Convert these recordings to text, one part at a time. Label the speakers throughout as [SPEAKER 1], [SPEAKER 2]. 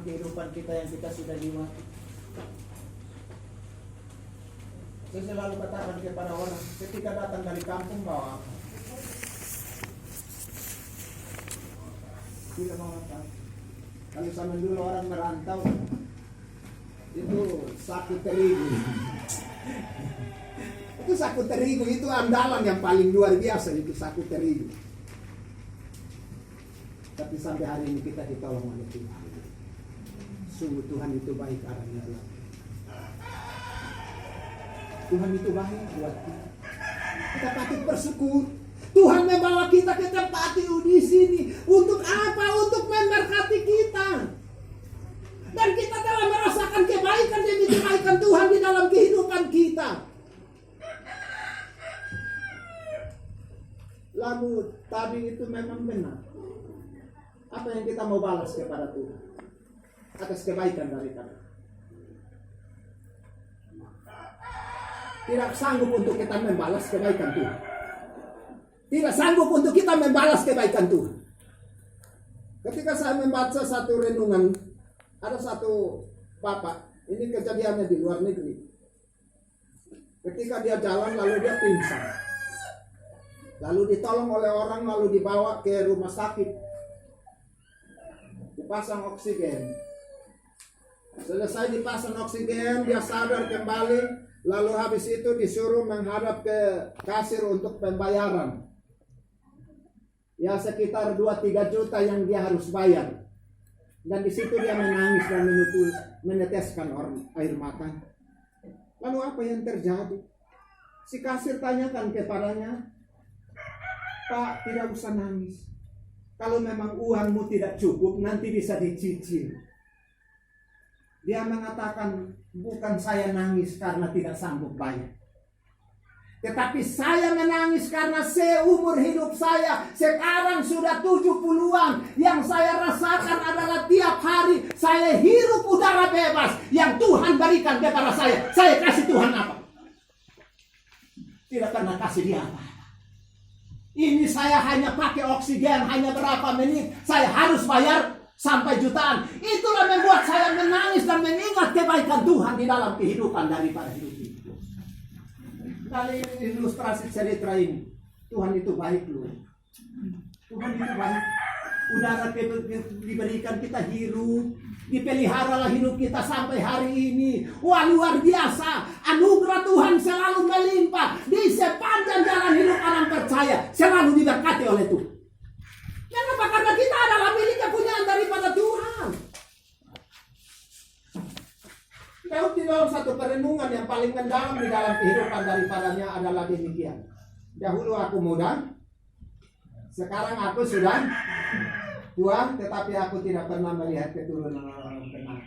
[SPEAKER 1] dalam kehidupan kita yang kita sudah lewati. Saya selalu katakan kepada orang ketika datang dari kampung bawa apa? Tidak mau apa. Kalau zaman dulu orang merantau itu saku terigu. Itu saku terigu itu andalan yang paling luar biasa, itu saku terigu. Tapi sampai hari ini kita ditolong oleh Tuhan. Sungguh Tuhan itu baik adanya. Tuhan itu baik buat kita. Kita patut bersyukur. Tuhan membawa kita ke tempat di sini. Untuk apa? Untuk memberkati kita. Dan kita telah merasakan kebaikan demi kebaikan Tuhan di dalam kehidupan kita. Lalu tadi itu memang benar. Apa yang kita mau balas kepada Tuhan atas kebaikan dari kami? Tidak sanggup untuk kita membalas kebaikan Tuhan. Tidak sanggup untuk kita membalas kebaikan Tuhan. Ketika saya membaca satu renungan, ada satu bapak, ini kejadiannya di luar negeri. Ketika dia jalan lalu dia pingsan. Lalu ditolong oleh orang, lalu dibawa ke rumah sakit. Dipasang oksigen. Selesai dipasang oksigen, dia sadar kembali. Lalu habis itu disuruh menghadap ke kasir untuk pembayaran. Ya sekitar 2-3 juta yang dia harus bayar. Dan di situ dia menangis dan meneteskan air mata. Lalu apa yang terjadi? Si kasir tanyakan kepadanya, Pak, tidak usah nangis. Kalau memang uangmu tidak cukup, nanti bisa dicicil. Dia mengatakan, bukan saya nangis karena tidak sanggup bayar. Tetapi saya menangis karena seumur hidup saya sekarang sudah 70-an. Yang saya rasakan adalah tiap hari saya hirup udara bebas yang Tuhan berikan kepada saya. Saya kasih Tuhan apa? Tidak pernah kasih dia apa. Ini saya hanya pakai oksigen, hanya berapa menit. Saya harus bayar sampai jutaan. Itulah membuat saya menangis dan mengingat kebaikan Tuhan di dalam kehidupan daripada hidup ini. Dari ilustrasi cerita ini, Tuhan itu baik loh. Tuhan itu baik. Udara diberikan kita hirup, dipeliharalah hidup kita sampai hari ini. Wah, luar biasa. Anugerah Tuhan selalu melimpah di sepanjang jalan hidup orang percaya, selalu diberkati oleh Tuhan. Kenapa? Karena kita adalah milik kepunyaan daripada Tuhan. Daud di dalam satu perenungan yang paling mendalam di dalam kehidupan daripadanya adalah demikian. Dahulu aku muda, sekarang aku sudah tua, tetapi aku tidak pernah melihat keturunan orang benar.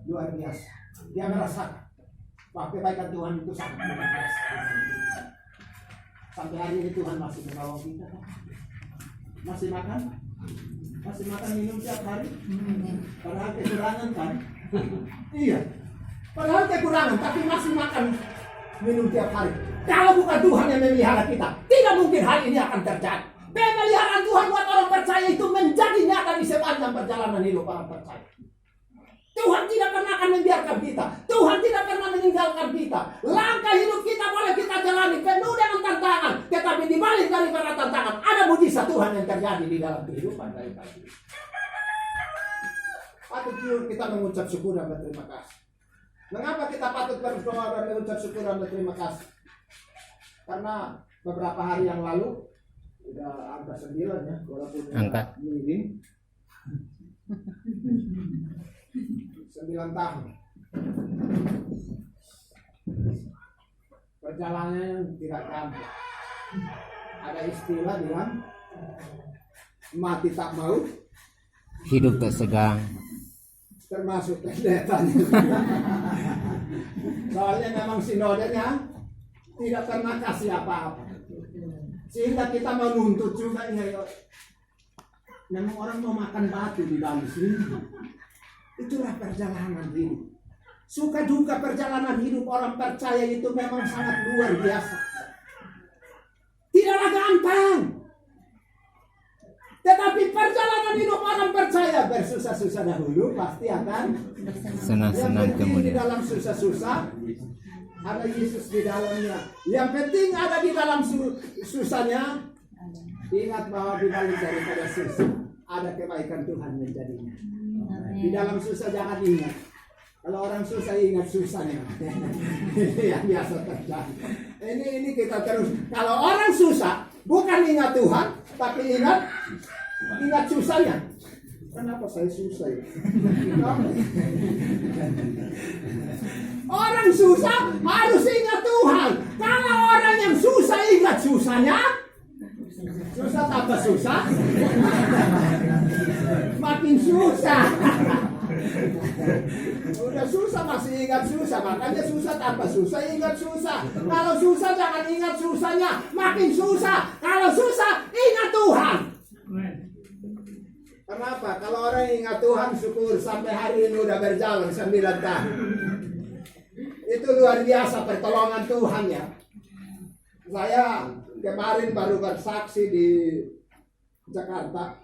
[SPEAKER 1] Luar biasa. Dia merasakan bahwa kebaikan Tuhan itu sangat luar biasa. Sampai hari ini Tuhan masih menolong kita. Masih makan minum tiap hari. Padahal kekurangan kan? Iya. Padahal kekurangan, tapi masih makan minum tiap hari. Kalau bukan Tuhan yang memelihara kita, tidak mungkin hal ini akan terjadi. Pemeliharaan Tuhan buat orang percaya itu menjadi nyata di sepanjang perjalanan hidup orang percaya. Tuhan tidak pernah akan membiarkan kita. Tuhan tidak pernah meninggalkan kita. Langkah hidup kita boleh kita jalani penuh dengan tantangan. Tetapi di balik daripada tantangan, ada mujizat Tuhan yang terjadi di dalam kehidupan kita. Patut kita mengucap syukur dan berterima kasih. Mengapa kita patut berdoa dan mengucap syukur dan berterima kasih? Karena beberapa hari yang lalu, udah angka 9 ya, walaupun angka miring. 9 tahun. Perjalanannya tidak gampang. Ada istilah bilang mati tak mau,
[SPEAKER 2] hidup tak segang.
[SPEAKER 1] Termasuk pendetanya. Soalnya memang sinodenya tidak pernah kasih apa-apa. Sehingga kita mau nuntut juga ya. Memang orang mau makan batu di dalam sini. Itulah perjalanan hidup. Suka duka perjalanan hidup orang percaya itu memang sangat luar biasa. Tidaklah gampang. Tetapi perjalanan hidup orang percaya bersusah-susah dahulu pasti akan
[SPEAKER 2] Senang-senang
[SPEAKER 1] yang penting di
[SPEAKER 2] kemudian.
[SPEAKER 1] dalam susah-susah ada Yesus di dalamnya. Yang penting ada di dalam susahnya. Ingat bahwa di balik daripada susah ada kebaikan Tuhan menjadinya. Di dalam susah jangan ingat. Kalau orang susah ingat susahnya. Ini yang biasa terjadi. Ini kita terus. Kalau orang susah bukan ingat Tuhan, tapi ingat susahnya. Kenapa saya susah ya? Orang susah harus ingat Tuhan. Kalau orang yang susah ingat susahnya, susah tambah susah, makin susah. Udah susah masih ingat susah, makanya susah tambah susah, ingat susah. Kalau susah jangan ingat susahnya, makin susah. Kalau susah ingat Tuhan. Kenapa? Kalau orang ingat Tuhan, syukur sampai hari ini udah berjalan 9 tahun. Itu luar biasa pertolongan Tuhan ya. Saya kemarin baru bersaksi di Jakarta.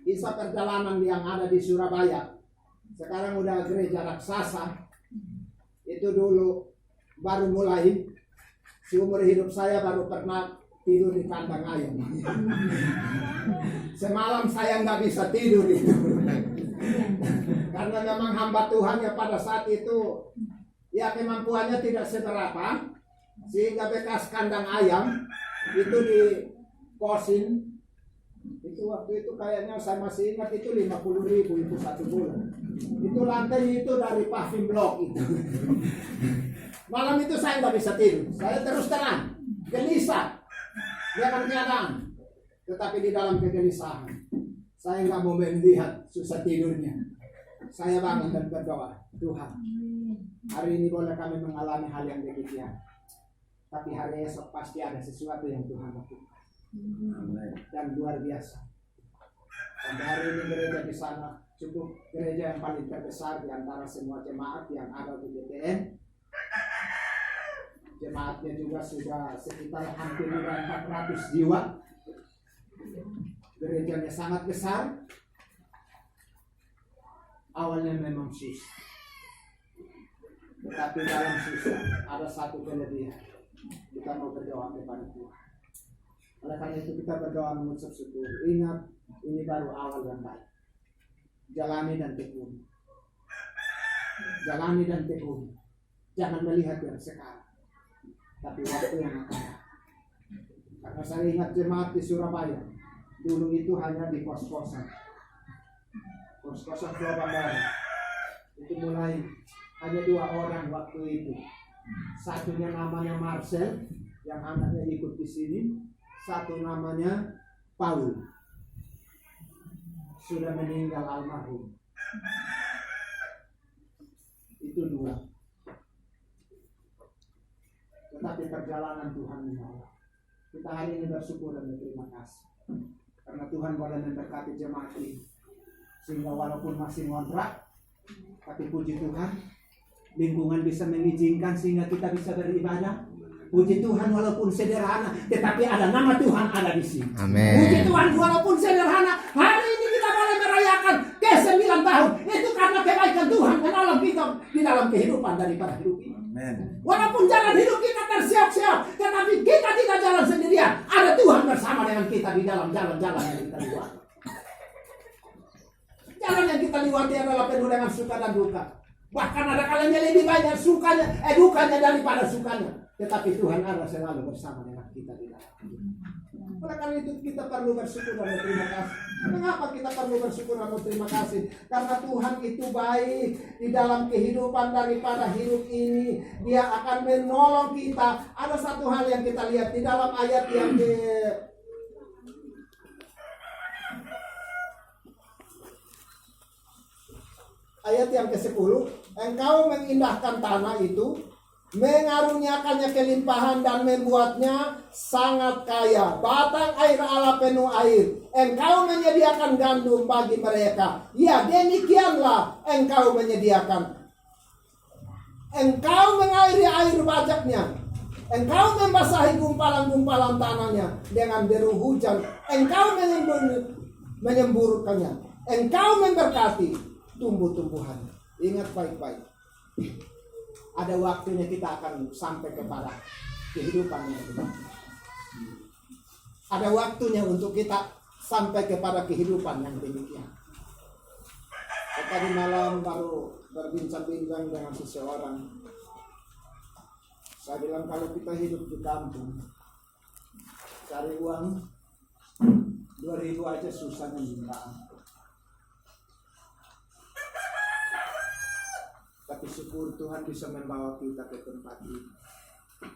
[SPEAKER 1] Kisah perjalanan yang ada di Surabaya. Sekarang udah gereja raksasa. Itu dulu baru mulai. Seumur hidup saya baru pernah tidur di kandang ayam. Semalam saya nggak bisa tidur itu. Karena memang hamba Tuhan ya pada saat itu ya kemampuannya tidak seberapa, sehingga bekas kandang ayam itu di kosin. Itu waktu itu kayaknya saya masih ingat itu 50.000 itu 1 bulan. Itu lantai itu dari paving block itu. Malam itu saya nggak bisa tidur. Saya terus terang gelisah dengan keadaan. Tetapi di dalam kegelisahan saya nggak mau melihat susah tidurnya. Saya bangun dan berdoa, Tuhan, hari ini boleh kami mengalami hal yang demikian, tapi hari esok pasti ada sesuatu yang Tuhan lakukan. Dan luar biasa. Sampai hari ini gereja di sana cukup gereja yang paling terbesar di antara semua jemaat yang ada di BTN. Jemaatnya juga sudah sekitar hampir 400 jiwa. Gerejanya sangat besar. Awalnya memang susah, tetapi dalam susah ada satu kelebihan. Kita mau berdoa kepada Tuhan. Oleh karena itu kita berdoa mengucap syukur. Ingat, ini baru awal yang baik. Jalani dan tekuni. Jalani dan tekuni. Jangan melihat yang sekarang, tapi waktu yang akan datang. Karena saya ingat jemaat di Surabaya, dulu itu hanya di kos-kosan. Kos-kosan Tua Bandara. Itu mulai hanya 2 orang waktu itu. Satunya namanya Marcel, yang anaknya ikut di sini. Satu namanya Paul. Sudah meninggal almarhum. Itu 2. Tetapi perjalanan Tuhan menolong. Kita hari ini bersyukur dan berterima kasih. Karena Tuhan boleh memberkati jemaat ini. Sehingga walaupun masih ngontrak, tapi puji Tuhan, lingkungan bisa mengizinkan sehingga kita bisa beribadah. Puji Tuhan walaupun sederhana, tetapi ada nama Tuhan ada di sini.
[SPEAKER 2] Amin.
[SPEAKER 1] Puji Tuhan walaupun sederhana, hari ini kita boleh merayakan ke 9 tahun. Itu karena kebaikan Tuhan menolong kita di dalam kehidupan daripada hidup ini.
[SPEAKER 3] Amen.
[SPEAKER 1] Walaupun jalan hidup kita tersiap-siap, tetapi kita tidak jalan sendirian. Ada Tuhan bersama dengan kita di dalam jalan-jalan yang kita lewati. Jalan yang kita lewati adalah penuh dengan suka dan duka. Bahkan ada kalanya lebih banyak dukanya daripada sukanya. Tetapi Tuhan ada selalu bersama dengan kita di dalam. Oleh karena itu kita perlu bersyukur dan berterima kasih. Mengapa kita perlu bersyukur dan berterima kasih? Karena Tuhan itu baik di dalam kehidupan daripada hidup ini. Dia akan menolong kita. Ada satu hal yang kita lihat di dalam ayat yang ke-10. Engkau mengindahkan tanah itu, mengaruniakannya kelimpahan dan membuatnya sangat kaya. Batang air Allah penuh air. Engkau menyediakan gandum bagi mereka. Ya, demikianlah engkau menyediakan. Engkau mengairi air bajaknya Engkau membasahi gumpalan-gumpalan tanahnya dengan deru hujan. Engkau menyemburkannya. Engkau memberkati tumbuh-tumbuhan. Ingat baik-baik. Ada waktunya kita akan sampai kepada kehidupan yang benar. Ada waktunya untuk kita sampai kepada kehidupan yang demikian. Tadi malam baru berbincang-bincang dengan seseorang. Saya bilang kalau kita hidup di kampung, cari uang 2.000 aja susahnya minta. Tapi syukur Tuhan bisa membawa kita ke tempat ini.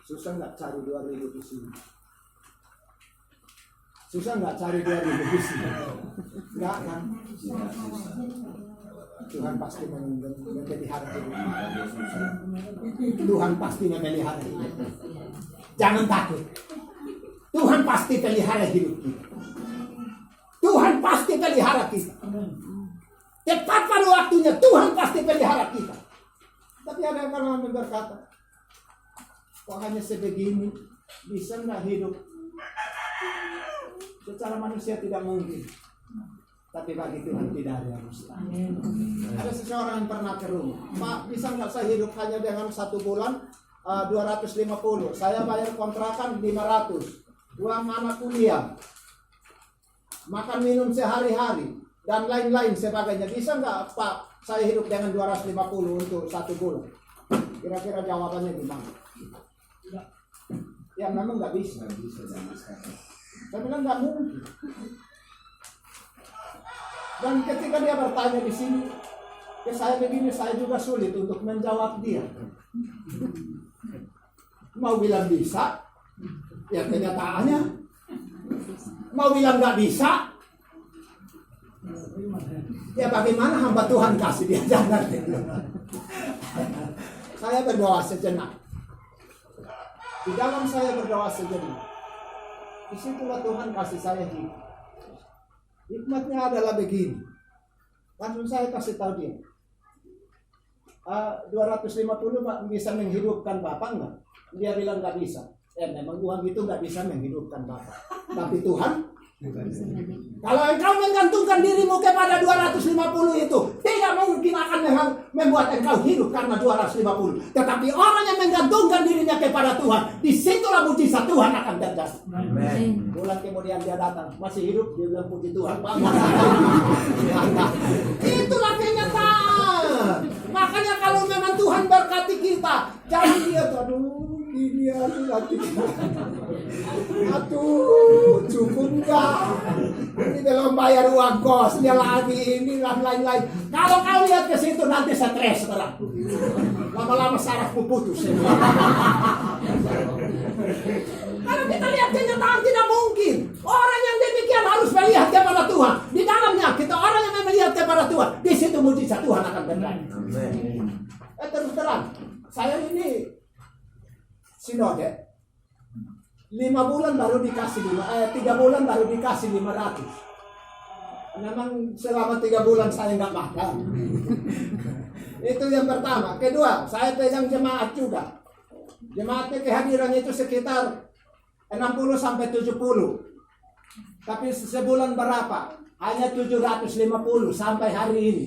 [SPEAKER 1] Susah nggak cari 2.000 di sini? Susah nggak cari 2.000 di sini? Nggak kan? Tuhan pasti memelihara hidup. Tuhan pasti memelihara hidup. Jangan takut. Tuhan pasti pelihara hidup kita. Tuhan pasti pelihara kita. Tepat pada waktunya Tuhan pasti pelihara kita. Tapi ada orang yang berkata, kok hanya sebegini, bisa nggak hidup? Secara manusia tidak mungkin. Tapi bagi Tuhan tidak ada yang mustahil. Ada seseorang yang pernah ke rumah, Pak, bisa nggak saya hidup hanya dengan 1 bulan 250? Saya bayar kontrakan 500, uang anak kuliah, makan minum sehari-hari, dan lain-lain sebagainya. Bisa nggak Pak, saya hidup dengan 250 untuk 1 bulan? Kira-kira jawabannya gimana? Ya memang nggak bisa. Saya bilang nggak mungkin. Dan ketika dia bertanya di sini, ke saya begini, saya juga sulit untuk menjawab dia. Mau bilang bisa, ya kenyataannya. Mau bilang nggak bisa, ya bagaimana hamba Tuhan kasih dia jangan. Saya berdoa sejenak. Di dalam saya berdoa sejenak, disitulah Tuhan kasih saya hidup. Hikmatnya adalah begini. Langsung saya kasih tahu dia. 250 bisa menghidupkan Bapak enggak? Dia bilang nggak bisa. Memang uang itu nggak bisa menghidupkan Bapak. Tapi Tuhan, kalau engkau menggantungkan dirimu kepada 250 itu, tidak mungkin akan membuat engkau hidup karena 250. Tetapi orang yang menggantungkan dirinya kepada Tuhan, disitulah mujizat Tuhan akan terjadi. Amen. Bulan kemudian dia datang, masih hidup, dia bilang puji Tuhan, Pak. Itulah kenyataan. Makanya kalau memang Tuhan berkati kita, jangan lihat, aduh, ini aduh, cukup enggak? Ini belum bayar uang kos, dia lagi ini dan lain-lain. Kalau kau lihat ke situ nanti stres sekarang. Lama-lama sarafku putus. Kalau kita lihat kenyataan tidak mungkin. Orang yang demikian harus melihat kepada Tuhan. Di dalamnya kita orang yang melihat kepada Tuhan, di situ mujizat Tuhan akan terjadi. Terus terang, saya ini sinode 5 bulan baru dikasih 3 bulan baru dikasih 500. Memang selama 3 bulan saya nggak makan. Itu yang pertama. Kedua, saya pegang jemaat juga. Jemaatnya kehadiran itu sekitar 60 sampai 70. Tapi sebulan berapa? Hanya 750 sampai hari ini.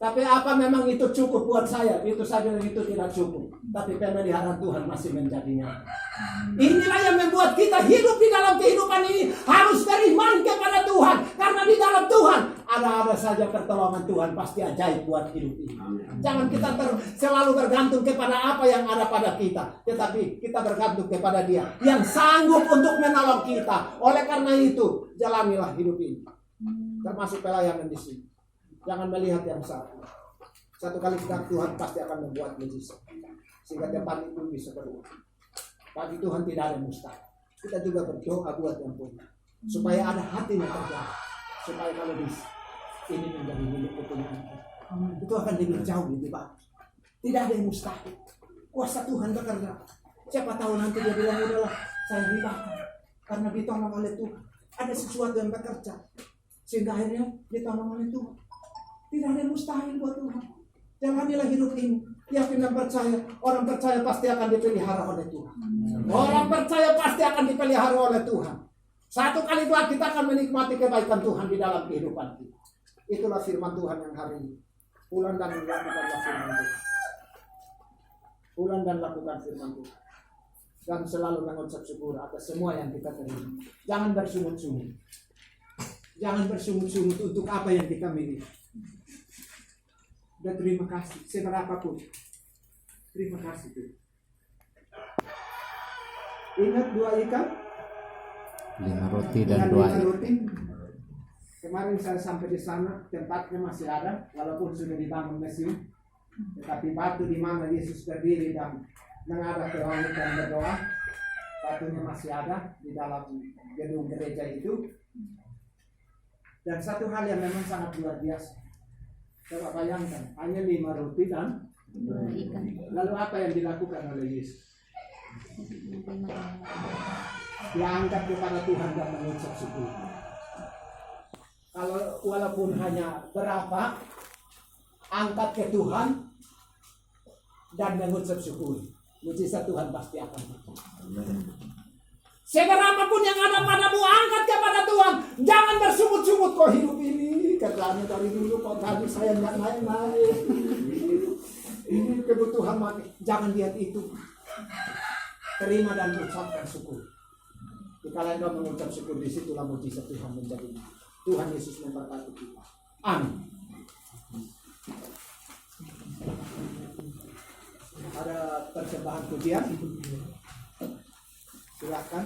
[SPEAKER 1] Tapi apa memang itu cukup buat saya? Itu saja itu tidak cukup. Tapi pemeliharaan Tuhan masih menjadinya. Inilah yang membuat kita hidup di dalam kehidupan ini harus beriman kepada Tuhan. Karena di dalam Tuhan ada saja pertolongan Tuhan pasti ajaib buat hidup ini. Jangan kita selalu bergantung kepada apa yang ada pada kita. Tetapi kita bergantung kepada Dia yang sanggup untuk menolong kita. Oleh karena itu jalanilah hidup ini. Termasuk pelayanan di sini. Jangan melihat yang satu. Satu kali kita Tuhan pasti akan membuat mujizat. Sehingga tempat itu bisa berubah. Bagi Tuhan tidak ada mustahil. Kita juga berdoa buat yang punya. Supaya ada hati yang tergerak. Supaya kalau bisa. Ini menjadi milik kepunyaan kita. Itu akan lebih jauh lebih bagus. Tidak ada yang mustahil. Kuasa Tuhan bekerja. Siapa tahu nanti dia bilang udahlah saya ribakan. Karena ditolong oleh Tuhan. Ada sesuatu yang bekerja. Sehingga akhirnya ditolong oleh Tuhan. Tidak ada yang mustahil buat Tuhan. Jalanilah hidup ini. Yakin dan percaya. Orang percaya pasti akan dipelihara oleh Tuhan. Orang percaya pasti akan dipelihara oleh Tuhan. Satu kali dua kita akan menikmati kebaikan Tuhan di dalam kehidupan kita. Itulah firman Tuhan yang hari ini. Pulang dan lakukanlah firman Tuhan. Pulang dan lakukan firman Tuhan. Dan selalu mengucap syukur atas semua yang kita terima. Jangan bersungut-sungut. Jangan bersungut-sungut untuk apa yang kita miliki. Dan terima kasih seberapapun. Terima kasih Tuhan. Ingat 2 ikan,
[SPEAKER 2] 5 roti dan 2
[SPEAKER 1] 5
[SPEAKER 2] ikan.
[SPEAKER 1] roti. Kemarin saya sampai di sana, tempatnya masih ada, walaupun sudah dibangun museum. Tetapi batu di mana Yesus berdiri dan menghadap ke langit dan berdoa, batunya masih ada di dalam gedung gereja itu. Dan satu hal yang memang sangat luar biasa. Coba bayangkan, hanya 5 roti dan
[SPEAKER 3] 2 ikan.
[SPEAKER 1] lalu apa yang dilakukan oleh Yesus? Dia angkat kepada Tuhan dan mengucap syukur. Kalau walaupun hanya berapa, angkat ke Tuhan dan mengucap syukur. Mujizat Tuhan pasti akan terjadi. Seberapapun yang ada padamu, angkat kepada Tuhan. Jangan bersungut-sungut kok hidup ini. Kerjanya dari dulu kok tadi saya nggak naik-naik. Ini kebutuhan mati. Jangan lihat itu. Terima dan ucapkan syukur. Jika Anda mengucap syukur, disitulah mujizat Tuhan menjadi. Tuhan Yesus memberkati kita. Amin. Ada persembahan pujian. Silakan.